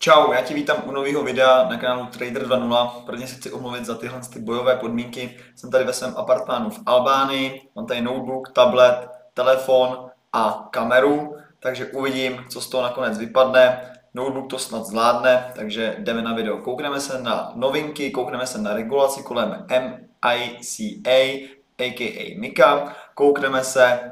Čau, já tě vítám u nového videa na kanálu Trader 2.0. Prvně se chci omluvit za tyhle bojové podmínky. Jsem tady ve svém apartmánu v Albánii, mám tady notebook, tablet, telefon a kameru, takže uvidím, co z toho nakonec vypadne. Notebook to snad zvládne, takže jdeme na video. Koukneme se na novinky, koukneme se na regulaci kolem MiCA, a.k.a. MiCA, koukneme se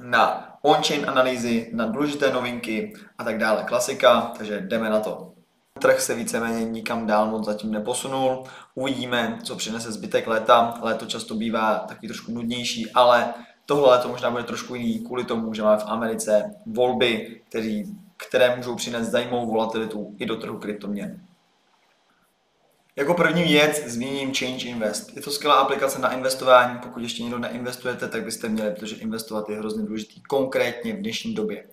na on-chain analýzy, na důležité novinky a tak dále. Klasika, takže jdeme na to. Trh se víceméně nikam dál moc zatím neposunul. Uvidíme, co přinese zbytek léta. Léto často bývá takový trošku nudnější, ale tohle léto možná bude trošku jiný kvůli tomu, že máme v Americe volby, které můžou přinést zajímavou volatilitu i do trhu kryptoměn. Jako první věc zmíním Change Invest. Je to skvělá aplikace na investování, pokud ještě někdo neinvestujete, tak byste měli, protože investovat je hrozně důležitý, konkrétně v dnešní době.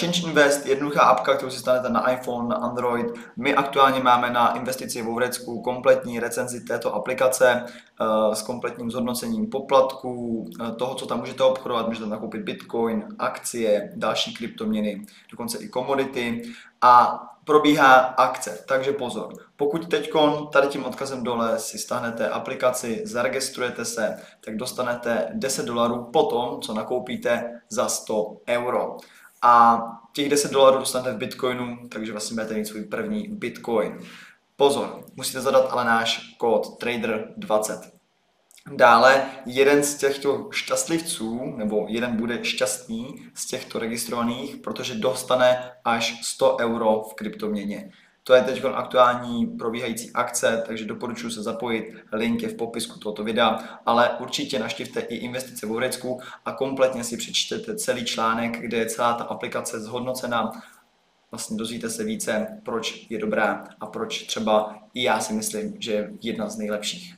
Change Invest je jednoduchá apka, kterou si stanete na iPhone, na Android. My aktuálně máme na investici v Vovrecku kompletní recenzi této aplikace s kompletním zhodnocením poplatků, toho, co tam můžete obchodovat, můžete nakoupit Bitcoin, akcie, další kryptoměny, dokonce i komodity a probíhá akce, takže pozor. Pokud teď tady tím odkazem dole si stáhnete aplikaci, zaregistrujete se, tak dostanete $10 po tom, co nakoupíte za 100 euro. A těch $10 dostanete v Bitcoinu, takže vlastně budete mít svůj první Bitcoin. Pozor, musíte zadat ale náš kód TRADER20. Dále jeden z těchto šťastlivců, nebo jeden bude šťastný z těchto registrovaných, protože dostane až 100 euro v kryptoměně. To je teď aktuální probíhající akce, takže doporučuji se zapojit, link je v popisku tohoto videa, ale určitě navštivte i investice v Vovrecku a kompletně si přečtěte celý článek, kde je celá ta aplikace zhodnocena. Vlastně dozvíte se více, proč je dobrá a proč třeba i já si myslím, že je jedna z nejlepších.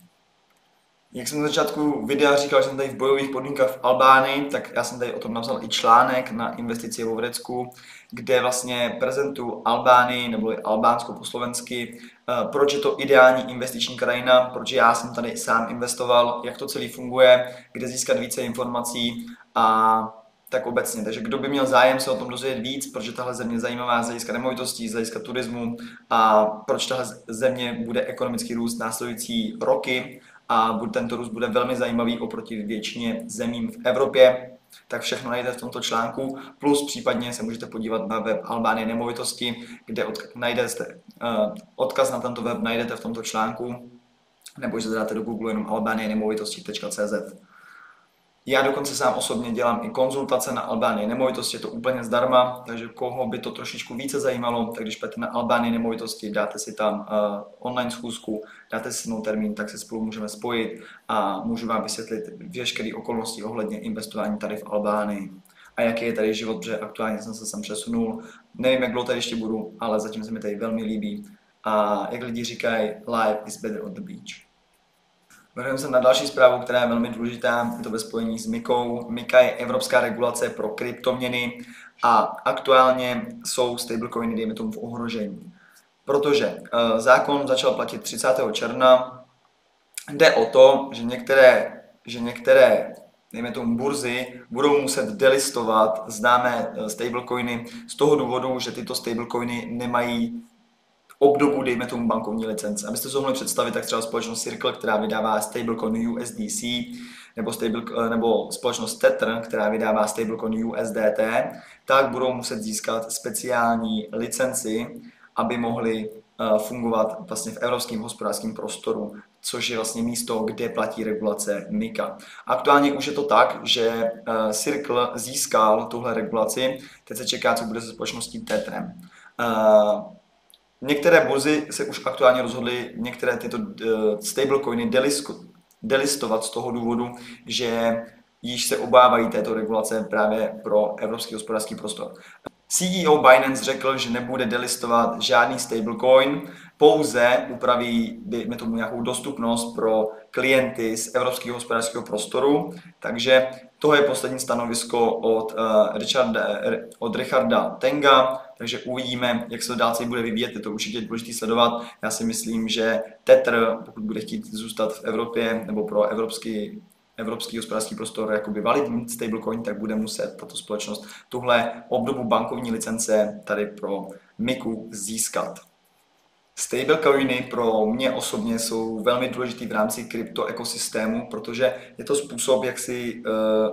Jak jsem na začátku videa říkal, že jsem tady v bojových podmínkách v Albánii, tak já jsem tady o tom napsal i článek na investici v Vovrecku, kde vlastně prezentuju Albánii, nebo Albánsko po slovensky, proč je to ideální investiční krajina, proč já jsem tady sám investoval, jak to celý funguje, kde získat více informací a tak obecně. Takže kdo by měl zájem se o tom dozvědět víc, proč je tahle země zajímavá z hlediska nemovitostí, z hlediska turismu a proč tahle země bude ekonomicky růst následující roky, a tento růst bude velmi zajímavý oproti většině zemím v Evropě, tak všechno najdete v tomto článku, plus případně se můžete podívat na web Albánie nemovitosti, kde najdete odkaz na tento web najdete v tomto článku, nebo že zadáte do Google jenom albánienemovitosti.cz. Já dokonce sám osobně dělám i konzultace na Albánii nemovitosti, je to úplně zdarma, takže koho by to trošičku více zajímalo, tak když půjdete na Albánii nemovitosti, dáte si tam online schůzku, dáte si mnou termín, tak se spolu můžeme spojit a můžu vám vysvětlit veškeré okolnosti ohledně investování tady v Albánii. A jaký je tady život, protože aktuálně jsem se sem přesunul. Nevím, jak dlouho tady ještě budu, ale zatím se mi tady velmi líbí. A jak lidi říkají, life is better on the beach. Vrhneme se na další zprávu, která je velmi důležitá, je to ve spojení s MiCou. MiCa je evropská regulace pro kryptoměny a aktuálně jsou stablecoiny, dejme tomu, v ohrožení. Protože zákon začal platit 30. června, jde o to, že některé dejme tomu burzy, budou muset delistovat známé stablecoiny z toho důvodu, že tyto stablecoiny nemají obdobu, dejme tomu, bankovní licence. Abyste si to mohli představit, tak třeba společnost Circle, která vydává stablecoin USDC, nebo společnost Tether, která vydává stablecoin USDT, tak budou muset získat speciální licenci, aby mohli fungovat vlastně v evropském hospodářském prostoru, což je vlastně místo, kde platí regulace MiCa. Aktuálně už je to tak, že Circle získal tuhle regulaci, teď se čeká, co bude se společností Tetherem. Některé burzy se už aktuálně rozhodly některé tyto stablecoiny delistovat z toho důvodu, že již se obávají této regulace právě pro evropský hospodářský prostor. CEO Binance řekl, že nebude delistovat žádný stablecoin, pouze upraví, dejme tomu, nějakou dostupnost pro klienty z evropského hospodářského prostoru. Takže to je poslední stanovisko od Richarda Tenga, takže uvidíme, jak se to dál bude vyvíjet, je to určitě důležité sledovat. Já si myslím, že Tether, pokud bude chtít zůstat v Evropě nebo pro evropský hospodářský prostor jakoby validní stablecoin, tak bude muset tato společnost tuhle obdobu bankovní licence tady pro MiCu získat. Stablecoiny pro mě osobně jsou velmi důležitý v rámci krypto ekosystému, protože je to způsob, jak si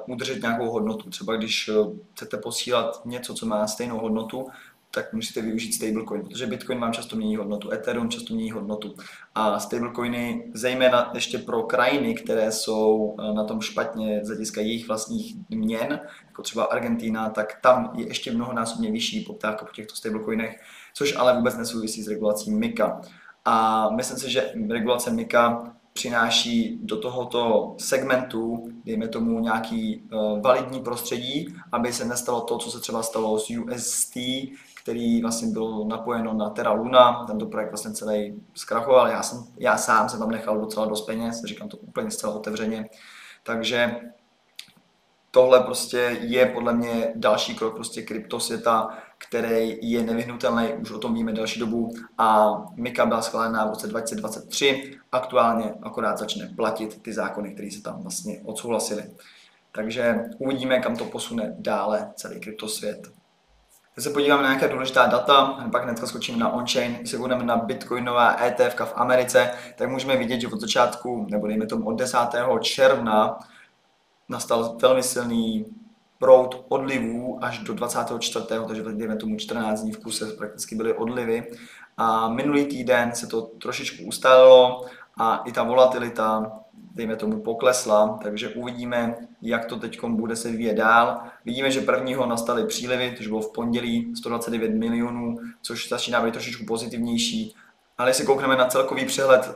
udržet nějakou hodnotu. Třeba když chcete posílat něco, co má stejnou hodnotu, tak musíte využít stablecoin, protože Bitcoin vám často mění hodnotu, Ethereum často mění hodnotu. A stablecoiny, zejména ještě pro krajiny, které jsou na tom špatně z hlediska jejich vlastních měn, jako třeba Argentina, tak tam je ještě mnohonásobně vyšší poptávka po těchto stablecoinech, což ale vůbec nesouvisí s regulací MiCA. A myslím si, že regulace MiCA přináší do tohoto segmentu, dejme tomu, nějaký validní prostředí, aby se nestalo to, co se třeba stalo s UST, který vlastně bylo napojeno na Terra Luna, tento projekt vlastně celý zkrachoval, já sám jsem tam nechal docela dost peněz, říkám to úplně zcela otevřeně, takže tohle prostě je podle mě další krok prostě kryptosvěta, který je nevyhnutelný, už o tom víme další dobu a MiCA byla schválená v roce 2023, aktuálně akorát začne platit ty zákony, které se tam vlastně odsouhlasily. Takže uvidíme, kam to posune dále celý kryptosvět. Když se podíváme na nějaké důležitá data, pak hnedka skočíme na on-chain, když se budeme na bitcoinová ETF v Americe, tak můžeme vidět, že od začátku, nebo dejme tomu od 10. června, nastal velmi silný proud odlivů až do 24. takže dejme tomu 14 dní v kuse prakticky byly odlivy. A minulý týden se to trošičku ustálilo a i ta volatilita, dejme tomu, poklesla, takže uvidíme, jak to teď bude se vyvíjet dál. Vidíme, že prvního nastaly přílivy, což bylo v pondělí 129 milionů, což začíná být trošičku pozitivnější. Ale když se koukneme na celkový přehled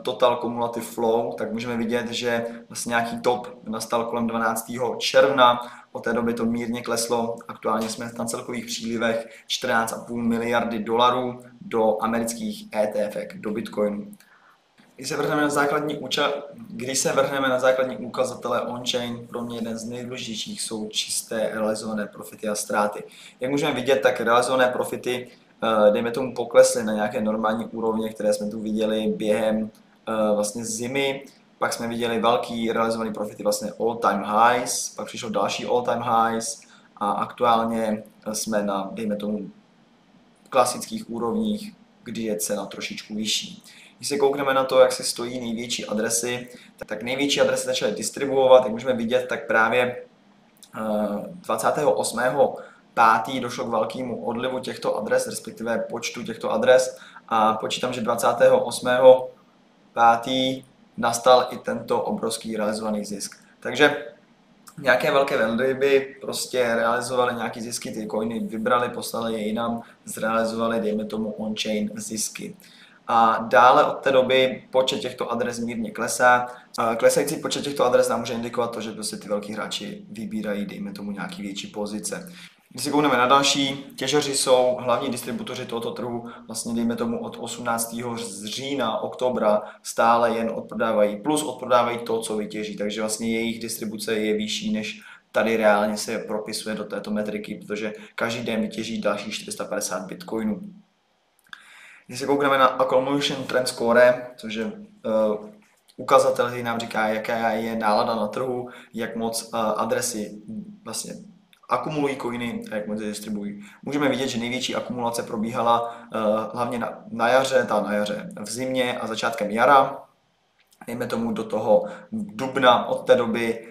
Total Cumulative Flow, tak můžeme vidět, že vlastně nějaký top nastal kolem 12. června, od té doby to mírně kleslo, aktuálně jsme na celkových přílivech 14,5 miliardy dolarů do amerických ETF, do Bitcoinu. Když se vrhneme na základní ukazatele on-chain, pro mě jeden z nejdůležitějších jsou čisté realizované profity a ztráty. Jak můžeme vidět, tak realizované profity dejme tomu poklesly na nějaké normální úrovně, které jsme tu viděli během vlastně zimy. Pak jsme viděli velký realizovaný profity, vlastně all time highs, pak přišlo další all time highs a aktuálně jsme na, dejme tomu, klasických úrovních, kdy je cena trošičku vyšší. Když se koukneme na to, jak se stojí největší adresy, tak největší adresy začaly distribuovat, jak můžeme vidět, tak právě 28. 5. došlo k velkému odlivu těchto adres, respektive počtu těchto adres a počítám, že 28. 5. nastal i tento obrovský realizovaný zisk. Takže nějaké velké velryby prostě realizovaly nějaký zisky, ty coiny vybrali, poslali je jinam, zrealizovali, dejme tomu, on-chain zisky. A dále od té doby počet těchto adres mírně klesá. Klesající počet těchto adres nám může indikovat to, že prostě ty velký hráči vybírají, dejme tomu, nějaký větší pozice. Když si koukneme na další, těžaři jsou hlavní distributoři tohoto trhu, vlastně dejme tomu od 18. října, oktobra stále jen odprodávají, plus odprodávají to, co vytěží, takže vlastně jejich distribuce je vyšší, než tady reálně se propisuje do této metriky, protože každý den vytěží další 450 bitcoinů. Když se koukneme na Accumulation Trend Score, což je ukazatel, který nám říká, jaká je nálada na trhu, jak moc adresy vlastně akumulují coiny a jak moc je distribuují. Můžeme vidět, že největší akumulace probíhala hlavně na jaře, v zimě a začátkem jara. Dejme tomu do toho dubna, od té doby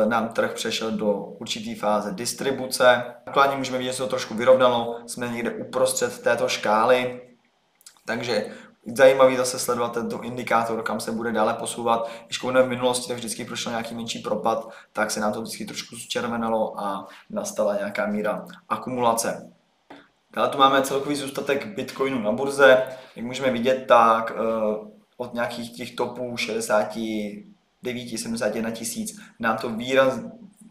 nám trh přešel do určité fáze distribuce. Aktuálně můžeme vidět, že se to trošku vyrovnalo, jsme někde uprostřed této škály, takže zajímavý zase sledovat tento indikátor, kam se bude dále posouvat. Když koukneme v minulosti, tak vždycky prošel nějaký menší propad, tak se nám to vždycky trošku zčervenalo a nastala nějaká míra akumulace. Dále tu máme celkový zůstatek Bitcoinu na burze. Jak můžeme vidět, tak od nějakých těch topů 69, 71 tisíc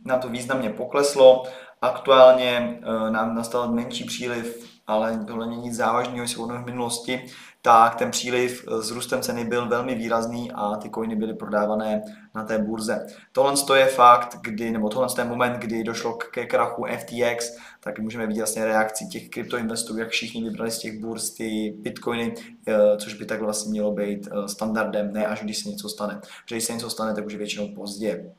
nám to významně pokleslo. Aktuálně nám nastal menší příliv, ale tohle není nic závažného, jestli v minulosti, tak ten příliv s růstem ceny byl velmi výrazný a ty coiny byly prodávané na té burze. Tohle je fakt, tohle je moment, kdy došlo ke krachu FTX, tak můžeme vidět vlastně reakci těch kryptoinvestorů, jak všichni vybrali z těch burz ty bitcoiny, což by tak vlastně mělo být standardem, ne až když se něco stane. Protože když se něco stane, tak už je většinou pozdě.